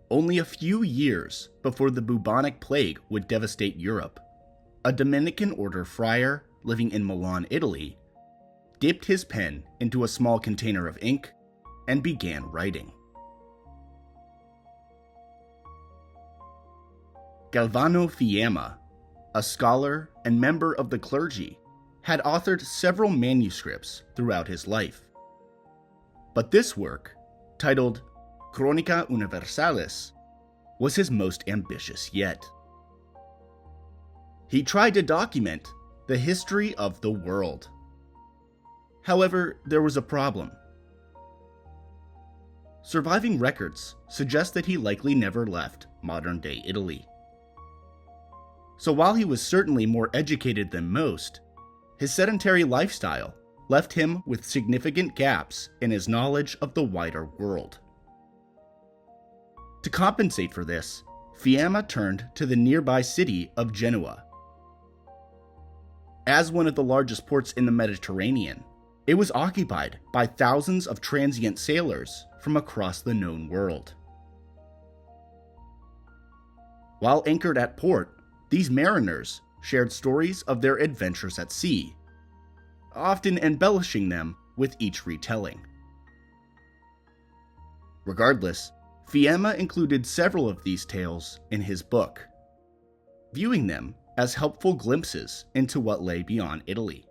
Only a few years before the bubonic plague would devastate Europe, a Dominican order friar living in Milan, Italy, dipped his pen into a small container of ink and began writing. Galvano Fiamma, a scholar and member of the clergy, had authored several manuscripts throughout his life. But this work, titled Chronica Universalis, was his most ambitious yet. He tried to document the history of the world. However, there was a problem. Surviving records suggest that he likely never left modern-day Italy. So while he was certainly more educated than most, his sedentary lifestyle left him with significant gaps in his knowledge of the wider world. To compensate for this, Fiamma turned to the nearby city of Genoa. As one of the largest ports in the Mediterranean, it was occupied by thousands of transient sailors from across the known world. While anchored at port, these mariners shared stories of their adventures at sea, often embellishing them with each retelling. Regardless, Fiamma included several of these tales in his book, viewing them as helpful glimpses into what lay beyond Italy.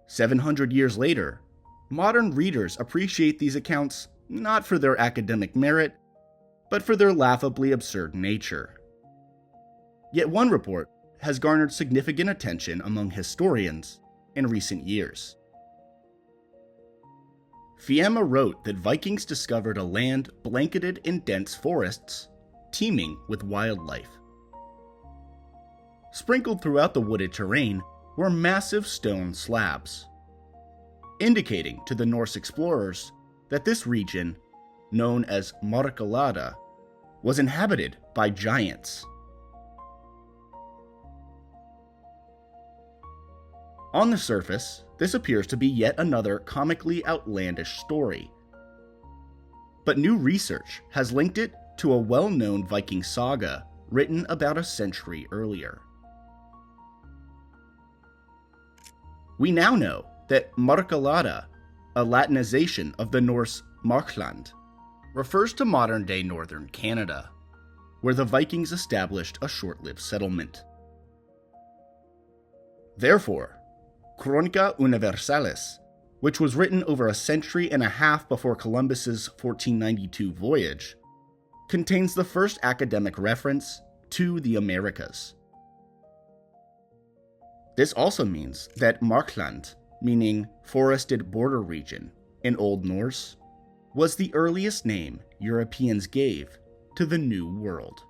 700 years later, modern readers appreciate these accounts not for their academic merit, but for their laughably absurd nature. Yet one report has garnered significant attention among historians in recent years. Fiamma wrote that Vikings discovered a land blanketed in dense forests, teeming with wildlife. Sprinkled throughout the wooded terrain were massive stone slabs, indicating to the Norse explorers that this region, known as Markalada, was inhabited by giants. On the surface, this appears to be yet another comically outlandish story. But new research has linked it to a well-known Viking saga written about a century earlier. We now know that Markalada, a Latinization of the Norse Markland, refers to modern-day northern Canada, where the Vikings established a short-lived settlement. Therefore, Chronica Universalis, which was written over a century and a half before Columbus's 1492 voyage, contains the first academic reference to the Americas. This also means that Markland, meaning forested border region in Old Norse, was the earliest name Europeans gave to the New World.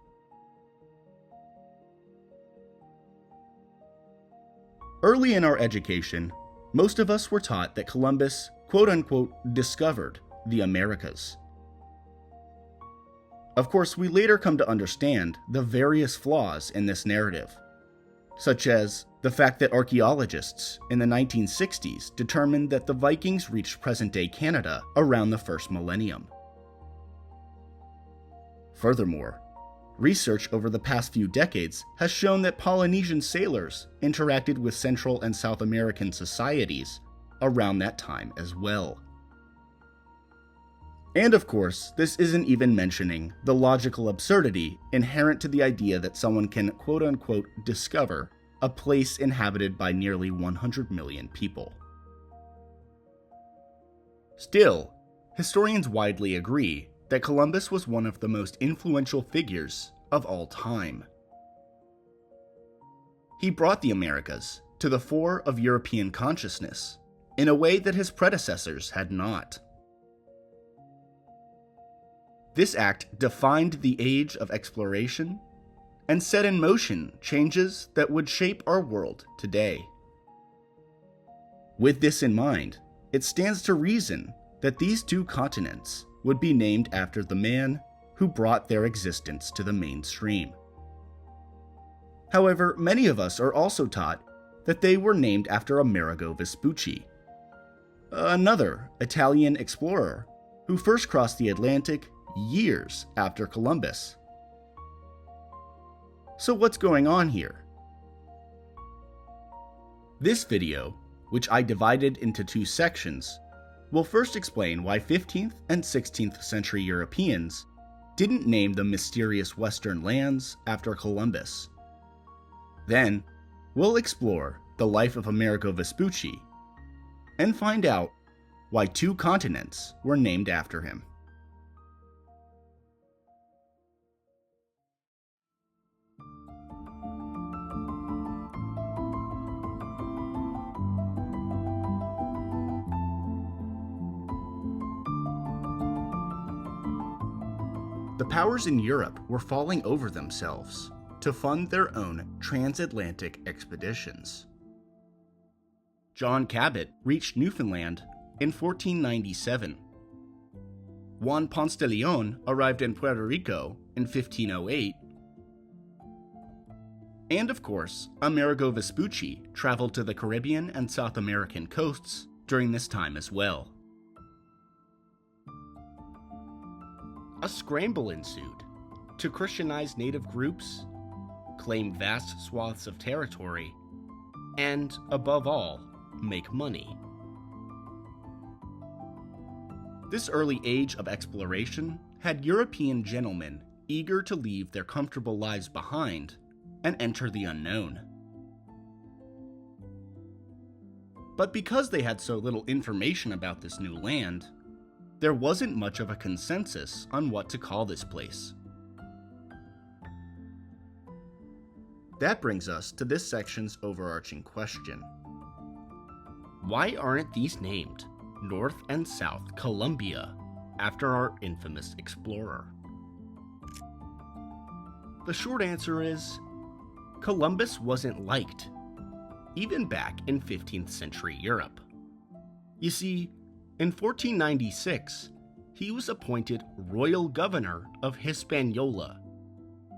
Early in our education, most of us were taught that Columbus, quote-unquote, discovered the Americas. Of course, we later come to understand the various flaws in this narrative, such as the fact that archaeologists in the 1960s determined that the Vikings reached present-day Canada around the first millennium. Furthermore, research over the past few decades has shown that Polynesian sailors interacted with Central and South American societies around that time as well. And of course, this isn't even mentioning the logical absurdity inherent to the idea that someone can quote-unquote discover a place inhabited by nearly 100 million people. Still, historians widely agree that Columbus was one of the most influential figures of all time. He brought the Americas to the fore of European consciousness in a way that his predecessors had not. This act defined the age of exploration and set in motion changes that would shape our world today. With this in mind, it stands to reason that these two continents would be named after the man who brought their existence to the mainstream. However, many of us are also taught that they were named after Amerigo Vespucci, another Italian explorer who first crossed the Atlantic years after Columbus. So what's going on here? This video, which I divided into two sections, will first explain why 15th and 16th century Europeans didn't name the mysterious western lands after Columbus. Then, we'll explore the life of Amerigo Vespucci and find out why 2 continents were named after him. The powers in Europe were falling over themselves to fund their own transatlantic expeditions. John Cabot reached Newfoundland in 1497. Juan Ponce de Leon arrived in Puerto Rico in 1508. And of course, Amerigo Vespucci traveled to the Caribbean and South American coasts during this time as well. A scramble ensued to Christianize native groups, claim vast swaths of territory, and, above all, make money. This early age of exploration had European gentlemen eager to leave their comfortable lives behind and enter the unknown. But because they had so little information about this new land, there wasn't much of a consensus on what to call this place. That brings us to this section's overarching question. Why aren't these named North and South Columbia after our infamous explorer? The short answer is, Columbus wasn't liked, even back in 15th century Europe. You see, in 1496, he was appointed royal governor of Hispaniola,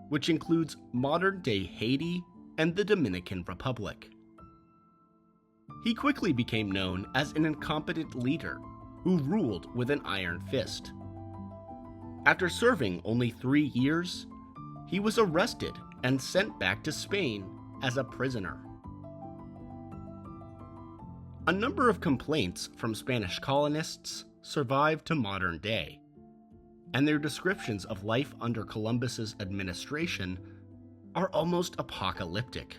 which includes modern-day Haiti and the Dominican Republic. He quickly became known as an incompetent leader who ruled with an iron fist. After serving only 3 years, he was arrested and sent back to Spain as a prisoner. A number of complaints from Spanish colonists survive to modern day, and their descriptions of life under Columbus's administration are almost apocalyptic.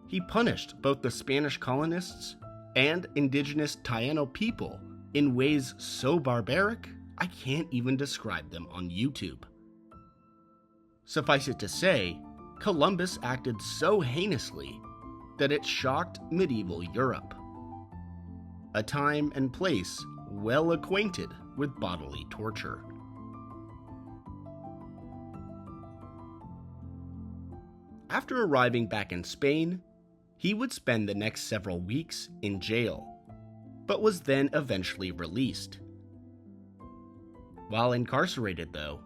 He punished both the Spanish colonists and indigenous Taino people in ways so barbaric I can't even describe them on YouTube. Suffice it to say, Columbus acted so heinously that it shocked medieval Europe, a time and place well acquainted with bodily torture. After arriving back in Spain, he would spend the next several weeks in jail, but was then eventually released. While incarcerated, though,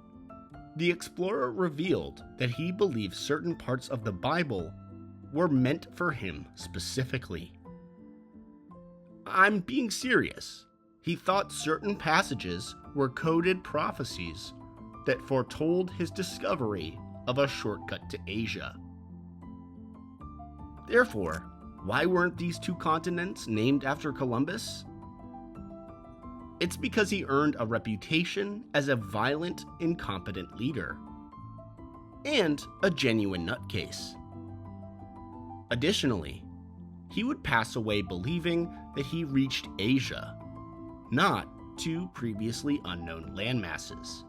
the explorer revealed that he believed certain parts of the Bible were meant for him specifically. I'm being serious. He thought certain passages were coded prophecies that foretold his discovery of a shortcut to Asia. Therefore, why weren't these 2 continents named after Columbus? It's because he earned a reputation as a violent, incompetent leader, and a genuine nutcase. Additionally, he would pass away believing that he reached Asia, not 2 previously unknown landmasses.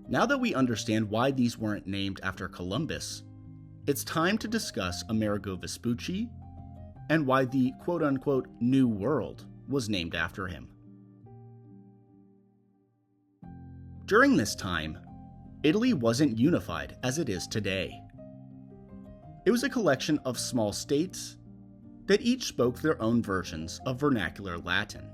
Now that we understand why these weren't named after Columbus, it's time to discuss Amerigo Vespucci and why the quote-unquote New World was named after him. During this time, Italy wasn't unified as it is today. It was a collection of small states that each spoke their own versions of vernacular Latin.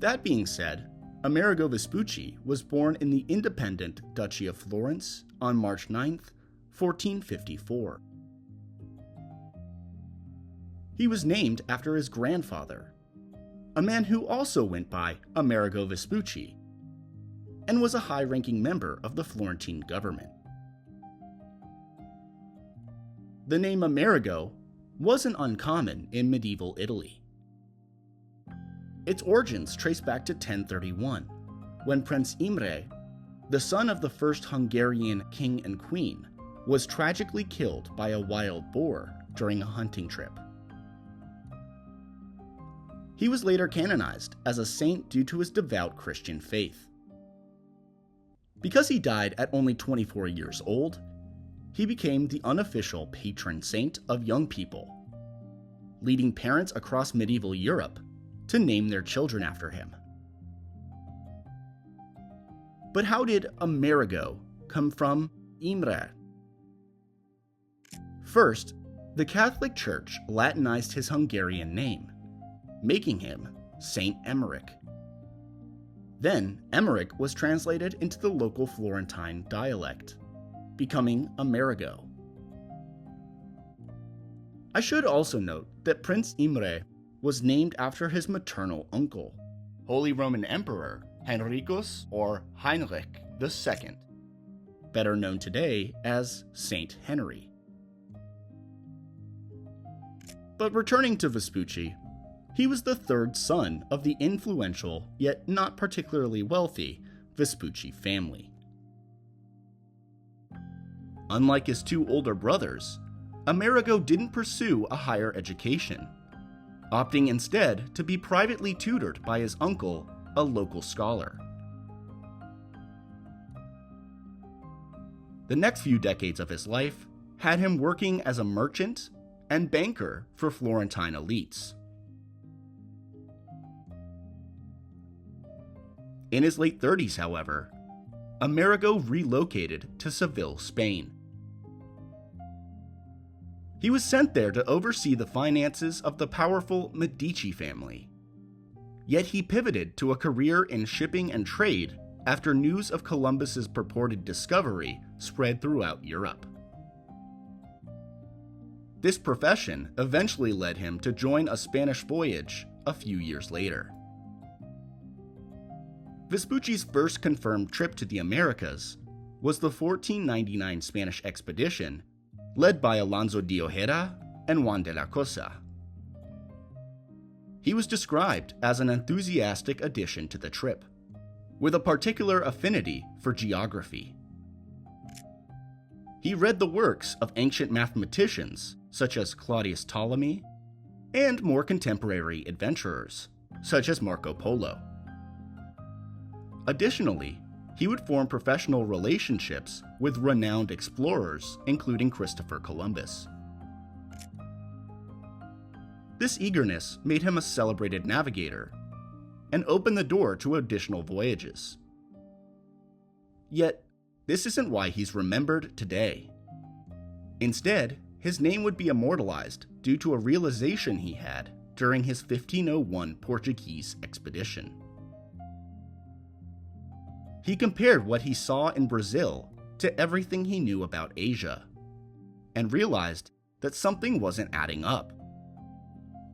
That being said, Amerigo Vespucci was born in the independent Duchy of Florence on March 9th, 1454. He was named after his grandfather, a man who also went by Amerigo Vespucci, and was a high-ranking member of the Florentine government. The name Amerigo wasn't uncommon in medieval Italy. Its origins trace back to 1031, when Prince Imre, the son of the first Hungarian king and queen, was tragically killed by a wild boar during a hunting trip. He was later canonized as a saint due to his devout Christian faith. Because he died at only 24 years old, he became the unofficial patron saint of young people, leading parents across medieval Europe to name their children after him. But how did Amerigo come from Imre? First, the Catholic Church Latinized his Hungarian name, making him Saint Emmerich. Then, Emmerich was translated into the local Florentine dialect, becoming Amerigo. I should also note that Prince Imre was named after his maternal uncle, Holy Roman Emperor Henricus or Heinrich II, better known today as Saint Henry. But returning to Vespucci, he was the third son of the influential, yet not particularly wealthy, Vespucci family. Unlike his two older brothers, Amerigo didn't pursue a higher education, opting instead to be privately tutored by his uncle, a local scholar. The next few decades of his life had him working as a merchant and banker for Florentine elites. In his late 30s, however, Amerigo relocated to Seville, Spain. He was sent there to oversee the finances of the powerful Medici family. Yet he pivoted to a career in shipping and trade after news of Columbus's purported discovery spread throughout Europe. This profession eventually led him to join a Spanish voyage a few years later. Vespucci's first confirmed trip to the Americas was the 1499 Spanish expedition led by Alonso de Ojeda and Juan de la Cosa. He was described as an enthusiastic addition to the trip, with a particular affinity for geography. He read the works of ancient mathematicians such as Claudius Ptolemy and more contemporary adventurers such as Marco Polo. Additionally, he would form professional relationships with renowned explorers, including Christopher Columbus. This eagerness made him a celebrated navigator and opened the door to additional voyages. Yet, this isn't why he's remembered today. Instead, his name would be immortalized due to a realization he had during his 1501 Portuguese expedition. He compared what he saw in Brazil to everything he knew about Asia, and realized that something wasn't adding up.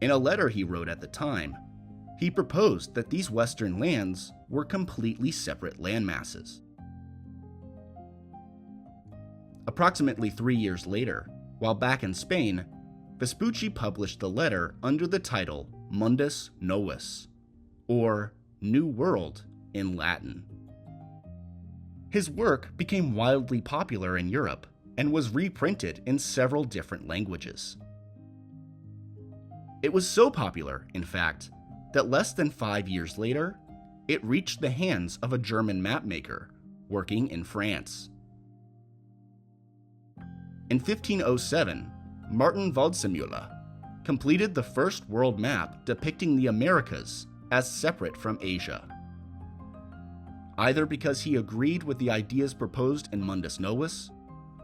In a letter he wrote at the time, he proposed that these Western lands were completely separate landmasses. Approximately 3 years later, while back in Spain, Vespucci published the letter under the title Mundus Novus, or New World in Latin. His work became wildly popular in Europe and was reprinted in several different languages. It was so popular, in fact, that less than 5 years later, it reached the hands of a German mapmaker working in France. In 1507, Martin Waldseemüller completed the first world map depicting the Americas as separate from Asia. Either because he agreed with the ideas proposed in Mundus Novus,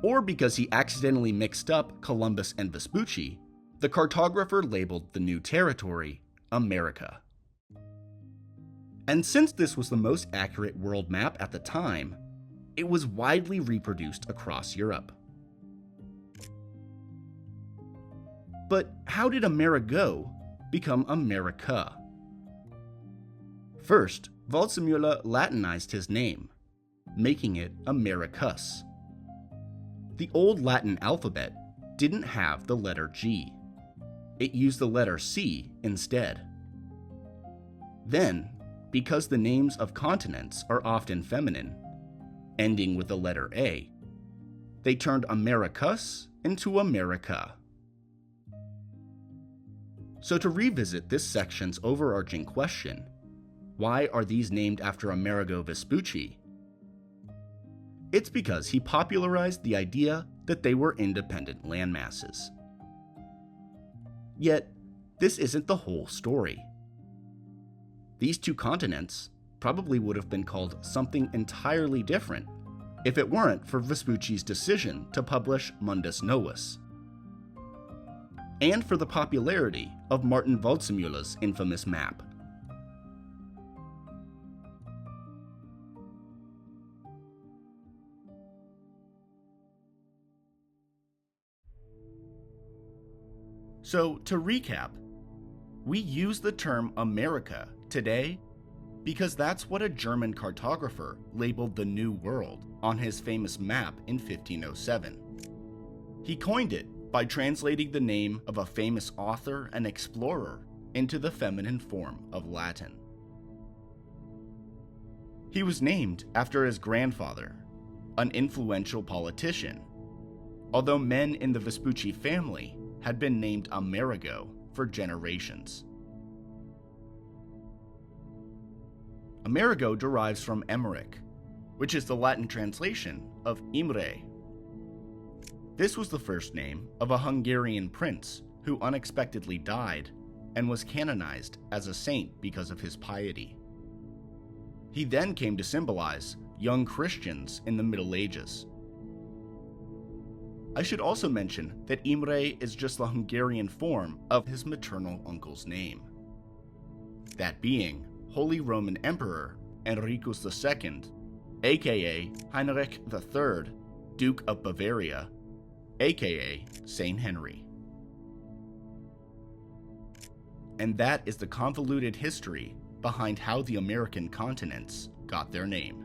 or because he accidentally mixed up Columbus and Vespucci, the cartographer labeled the new territory America. And since this was the most accurate world map at the time, it was widely reproduced across Europe. But how did Amerigo become America? First, Waldseemüller Latinized his name, making it Americus. The old Latin alphabet didn't have the letter G. It used the letter C instead. Then, because the names of continents are often feminine, ending with the letter A, they turned Americus into America. So to revisit this section's overarching question, why are these named after Amerigo Vespucci? It's because he popularized the idea that they were independent landmasses. Yet, this isn't the whole story. These two continents probably would have been called something entirely different if it weren't for Vespucci's decision to publish Mundus Novus, and for the popularity of Martin Waldseemüller's infamous map. So, to recap, we use the term America today because that's what a German cartographer labeled the New World on his famous map in 1507. He coined it by translating the name of a famous author and explorer into the feminine form of Latin. He was named after his grandfather, an influential politician, although men in the Vespucci family had been named Amerigo for generations. Amerigo derives from Emmerich, which is the Latin translation of Imre. This was the first name of a Hungarian prince who unexpectedly died and was canonized as a saint because of his piety. He then came to symbolize young Christians in the Middle Ages. I should also mention that Imre is just the Hungarian form of his maternal uncle's name, that being Holy Roman Emperor Henricus II, aka Heinrich III, Duke of Bavaria, aka Saint Henry. And that is the convoluted history behind how the American continents got their name.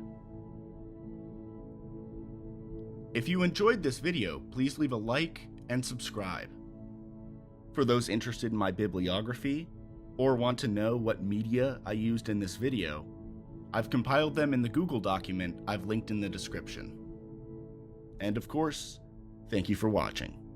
If you enjoyed this video, please leave a like and subscribe. For those interested in my bibliography, or want to know what media I used in this video, I've compiled them in the Google document I've linked in the description. And of course, thank you for watching.